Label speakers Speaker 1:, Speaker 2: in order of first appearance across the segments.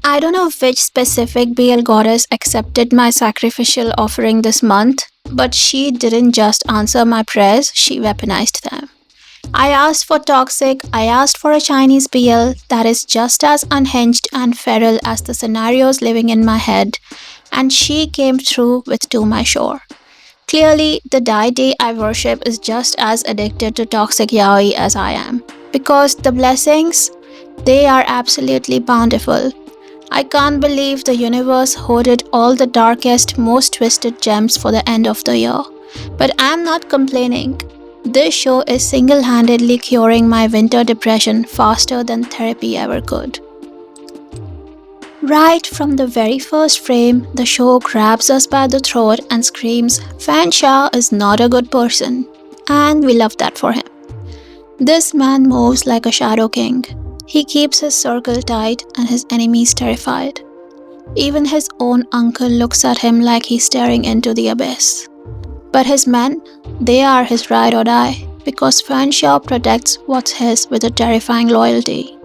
Speaker 1: I don't know which specific BL goddess accepted my sacrificial offering this month, but she didn't just answer my prayers, she weaponized them. I asked for toxic, I asked for a Chinese BL that is just as unhinged and feral as the scenarios living in my head, and she came through with To My Shore. Clearly, the deity I worship is just as addicted to toxic yaoi as I am. Because the blessings, they are absolutely bountiful. I can't believe the universe hoarded all the darkest, most twisted gems for the end of the year. But I'm not complaining. This show is single handedly curing my winter depression faster than therapy ever could. Right from the very first frame, the show grabs us by the throat and screams, Fan Xiao is not a good person. And we love that for him. This man moves like a shadow king. He keeps his circle tight and his enemies terrified. Even his own uncle looks at him like he's staring into the abyss. But his men, they are his ride or die, because Fan Xiao protects what's his with a terrifying loyalty.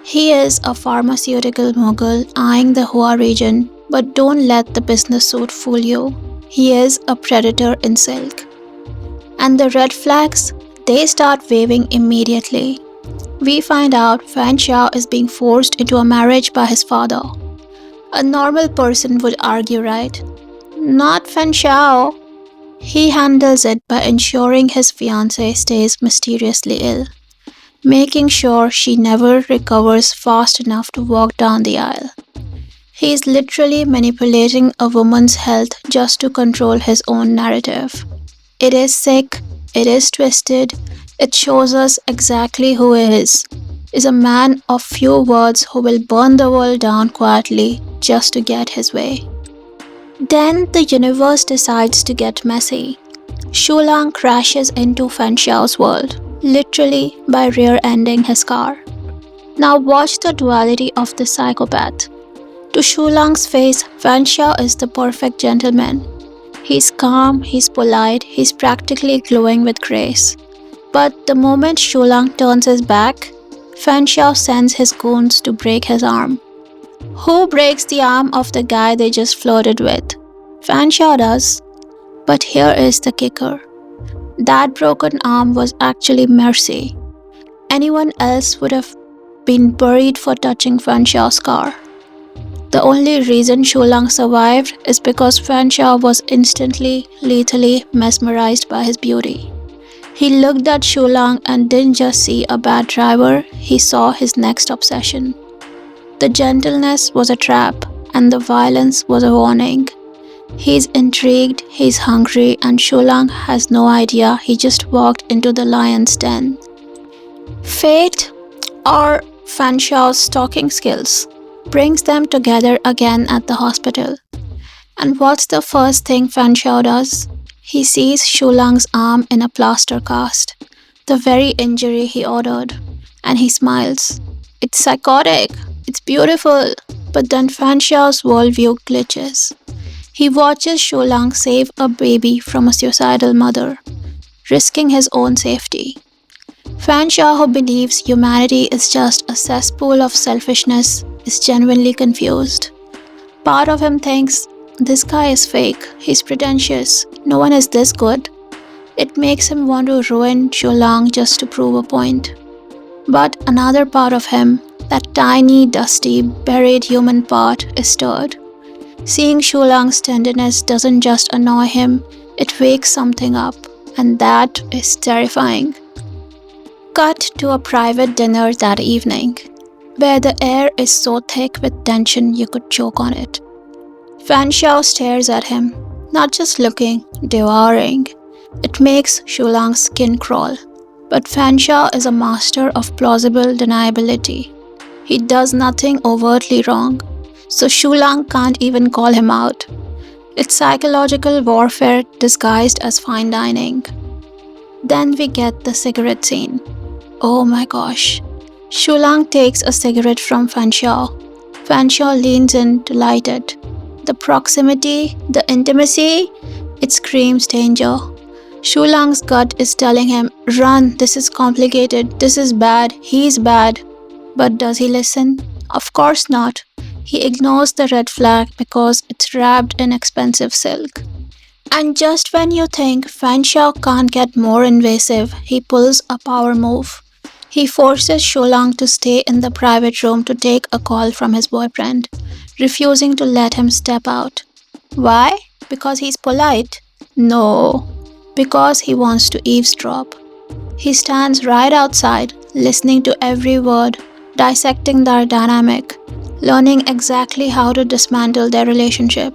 Speaker 1: He is a pharmaceutical mogul eyeing the Hua region, but don't let the business suit fool you. He is a predator in silk. And the red flags, they start waving immediately. We find out Fan Xiao is being forced into a marriage by his father. A normal person would argue, right? Not Fan Xiao. He handles it by ensuring his fiancée stays mysteriously ill, making sure she never recovers fast enough to walk down the aisle. He is literally manipulating a woman's health just to control his own narrative. It is sick, it is twisted, it shows us exactly who he is a man of few words who will burn the world down quietly just to get his way. Then the universe decides to get messy. Shulang crashes into Fan Xiao's world, literally by rear-ending his car. Now watch the duality of the psychopath. To Shulang's face, Fan Xiao is the perfect gentleman. He's calm, he's polite, he's practically glowing with grace. But the moment Shulang turns his back, Fan Xiao sends his goons to break his arm. Who breaks the arm of the guy they just flirted with? Fan Xiao does. But here is the kicker. That broken arm was actually mercy. Anyone else would have been buried for touching Fan Xiao's car. The only reason Shulang survived is because Fan Xiao was instantly, lethally mesmerized by his beauty. He looked at Shulang and didn't just see a bad driver, he saw his next obsession. The gentleness was a trap, and the violence was a warning. He's intrigued, he's hungry, and Shulang has no idea he just walked into the lion's den. Fate, or Fan Xiao's stalking skills, brings them together again at the hospital. And what's the first thing Fan Xiao does? He sees Shulang's arm in a plaster cast, the very injury he ordered, and he smiles. It's psychotic, it's beautiful, but then Fan Xiao's worldview glitches. He watches Shulang save a baby from a suicidal mother, risking his own safety. Fan Xiao, who believes humanity is just a cesspool of selfishness, is genuinely confused. Part of him thinks, this guy is fake, he's pretentious, no one is this good. It makes him want to ruin Shulang just to prove a point. But another part of him, that tiny, dusty, buried human part, is stirred. Seeing Shulang's tenderness doesn't just annoy him, it wakes something up, and that is terrifying. Cut to a private dinner that evening, where the air is so thick with tension you could choke on it. Fan Xiao stares at him, not just looking, devouring. It makes Shulang's skin crawl. But Fan Xiao is a master of plausible deniability. He does nothing overtly wrong, so Shulang can't even call him out. It's psychological warfare disguised as fine dining. Then we get the cigarette scene. Oh my gosh. Shulang takes a cigarette from Fan Xiao. Fan Xiao leans in to light it. The proximity, the intimacy, it screams danger. Shulang's gut is telling him, run, this is complicated, this is bad, he's bad. But does he listen? Of course not. He ignores the red flag because it's wrapped in expensive silk. And just when you think Fan Xiao can't get more invasive, he pulls a power move. He forces Shulang to stay in the private room to take a call from his boyfriend, refusing to let him step out. Why? Because he's polite? No, because he wants to eavesdrop. He stands right outside, listening to every word, dissecting their dynamic, learning exactly how to dismantle their relationship.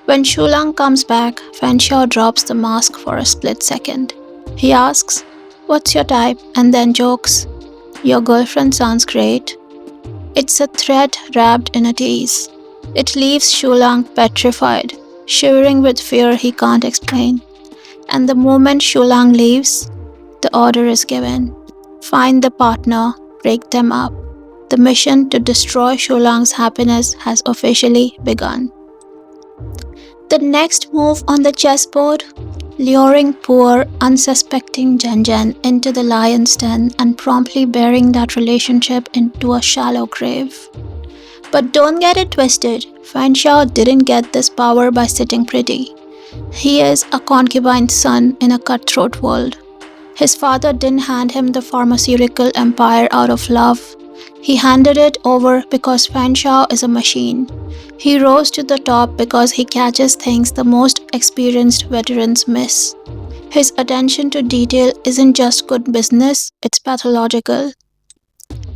Speaker 1: When Shulang comes back, Fanshawe drops the mask for a split second. He asks, "What's your type?" and then jokes, "Your girlfriend sounds great." It's a threat wrapped in a tease. It leaves Shulang petrified, shivering with fear he can't explain. And the moment Shulang leaves, the order is given. Find the partner, break them up. The mission to destroy Shulang's happiness has officially begun. The next move on the chessboard, luring poor, unsuspecting Jen into the lion's den and promptly burying that relationship into a shallow grave. But don't get it twisted, Fanshawe didn't get this power by sitting pretty. He is a concubine's son in a cutthroat world. His father didn't hand him the pharmaceutical empire out of love. He handed it over because Fanshawe is a machine. He rose to the top because he catches things the most experienced veterans miss. His attention to detail isn't just good business, it's pathological.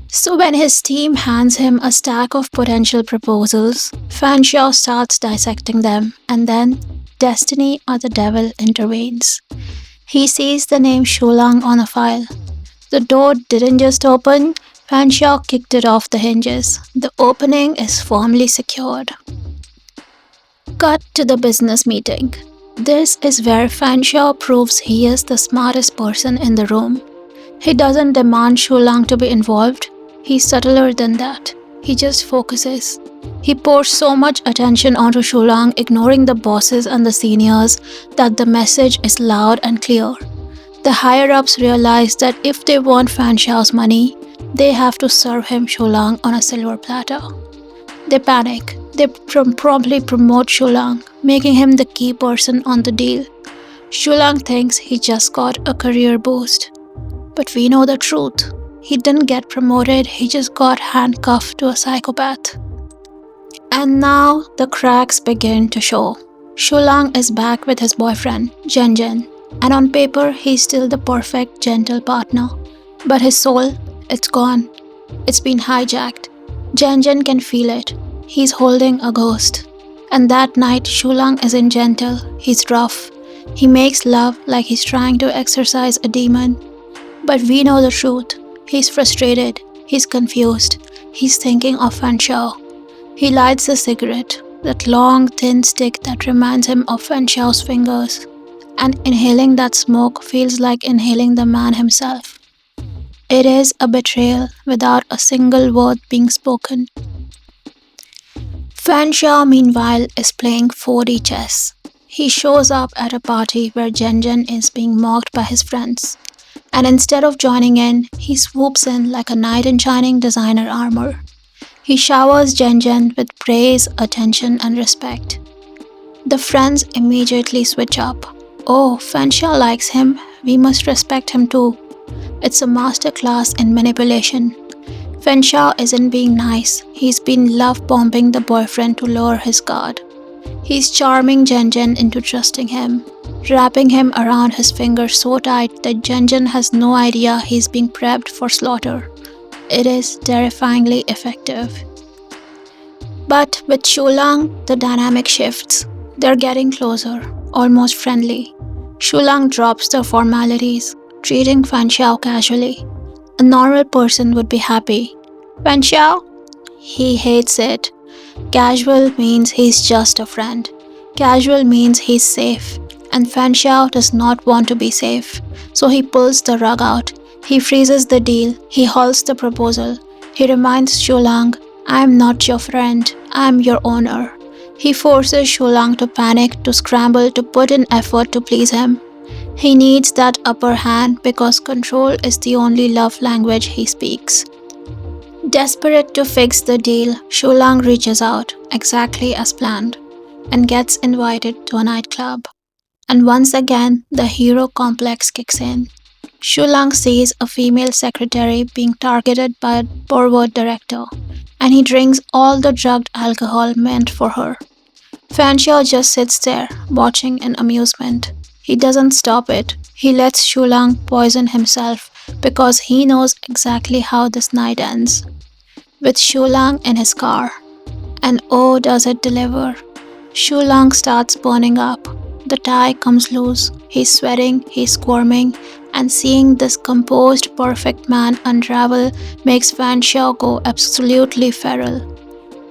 Speaker 1: So when his team hands him a stack of potential proposals, Fanshawe starts dissecting them, and then destiny or the devil intervenes. He sees the name Shulang on a file. The door didn't just open, Fanshawe kicked it off the hinges. The opening is firmly secured. Cut to the business meeting. This is where Fanshawe proves he is the smartest person in the room. He doesn't demand Shulang to be involved. He's subtler than that. He just focuses. He pours so much attention onto Shulang, ignoring the bosses and the seniors, that the message is loud and clear. The higher-ups realize that if they want Fanshawe's money, they have to serve him Shulang on a silver platter. They panic. They promptly promote Shulang, making him the key person on the deal. Shulang thinks he just got a career boost. But we know the truth. He didn't get promoted, he just got handcuffed to a psychopath. And now the cracks begin to show. Shulang is back with his boyfriend, Jen, and on paper he's still the perfect, gentle partner. But his soul, it's gone. It's been hijacked. Jen can feel it. He's holding a ghost. And that night, Shulang isn't gentle, he's rough. He makes love like he's trying to exorcise a demon. But we know the truth. He's frustrated. He's confused. He's thinking of Fanshawe. He lights a cigarette, that long, thin stick that reminds him of Fanshawe's fingers. And inhaling that smoke feels like inhaling the man himself. It is a betrayal without a single word being spoken. Fanshawe, meanwhile, is playing 4D chess. He shows up at a party where Jen is being mocked by his friends. And instead of joining in, he swoops in like a knight in shining designer armor. He showers Jen with praise, attention, and respect. The friends immediately switch up. Oh, Fanshawe likes him, we must respect him too. It's a masterclass in manipulation. Fanshawe isn't being nice, he's been love-bombing the boyfriend to lower his guard. He's charming Jen into trusting him, wrapping him around his finger so tight that Jen has no idea he's being prepped for slaughter. It is terrifyingly effective. But with Shulang, the dynamic shifts. They're getting closer, almost friendly. Shulang drops the formalities, treating Fanshawe casually. A normal person would be happy. Fanshawe? He hates it. Casual means he's just a friend. Casual means he's safe. And Fanshawe does not want to be safe. So he pulls the rug out. He freezes the deal. He halts the proposal. He reminds Shulang, "I'm not your friend. I'm your owner." He forces Shulang to panic, to scramble, to put in effort to please him. He needs that upper hand because control is the only love language he speaks. Desperate to fix the deal, Shulang reaches out, exactly as planned, and gets invited to a nightclub. And once again, the hero complex kicks in. Shulang sees a female secretary being targeted by a pervert director, and he drinks all the drugged alcohol meant for her. Fanxiao just sits there, watching in amusement. He doesn't stop it. He lets Shulang poison himself because he knows exactly how this night ends. With Shulang in his car. And oh, does it deliver! Shulang starts burning up. The tie comes loose. He's sweating, he's squirming, and seeing this composed, perfect man unravel makes Fan Xiao go absolutely feral.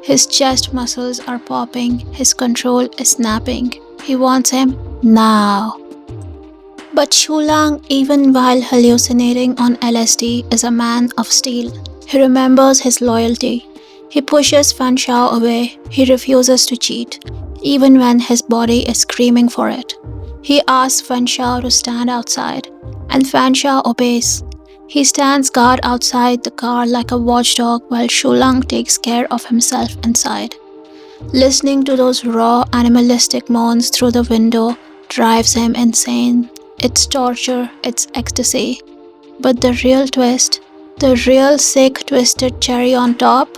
Speaker 1: His chest muscles are popping, his control is snapping. He wants him now. But Shulang, even while hallucinating on LSD, is a man of steel. He remembers his loyalty. He pushes Fan Xiao away. He refuses to cheat, even when his body is screaming for it. He asks Fan Xiao to stand outside, and Fan Xiao obeys. He stands guard outside the car like a watchdog while Shulang takes care of himself inside. Listening to those raw, animalistic moans through the window drives him insane. It's torture, it's ecstasy. But the real twist, the real sick, twisted cherry on top,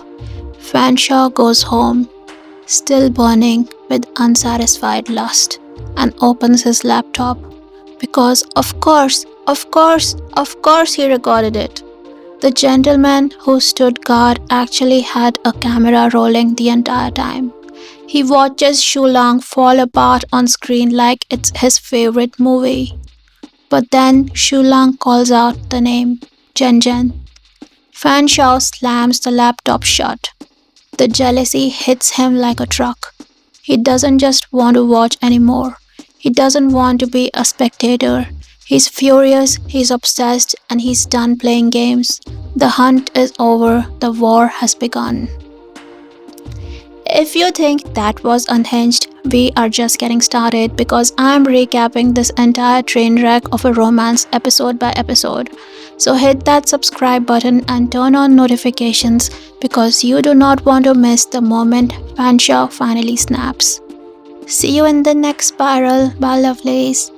Speaker 1: Fanshawe goes home, still burning with unsatisfied lust, and opens his laptop because, of course, he recorded it. The gentleman who stood guard actually had a camera rolling the entire time. He watches Shulang fall apart on screen like it's his favorite movie. But then Shulang calls out the name, Jen Jen. Fanshawe slams the laptop shut. The jealousy hits him like a truck. He doesn't just want to watch anymore. He doesn't want to be a spectator. He's furious, he's obsessed, and he's done playing games. The hunt is over, the war has begun. If you think that was unhinged, we are just getting started because I'm recapping this entire train wreck of a romance episode by episode. So hit that subscribe button and turn on notifications because you do not want to miss the moment Fanshawe finally snaps. See you in the next spiral, bye lovelies.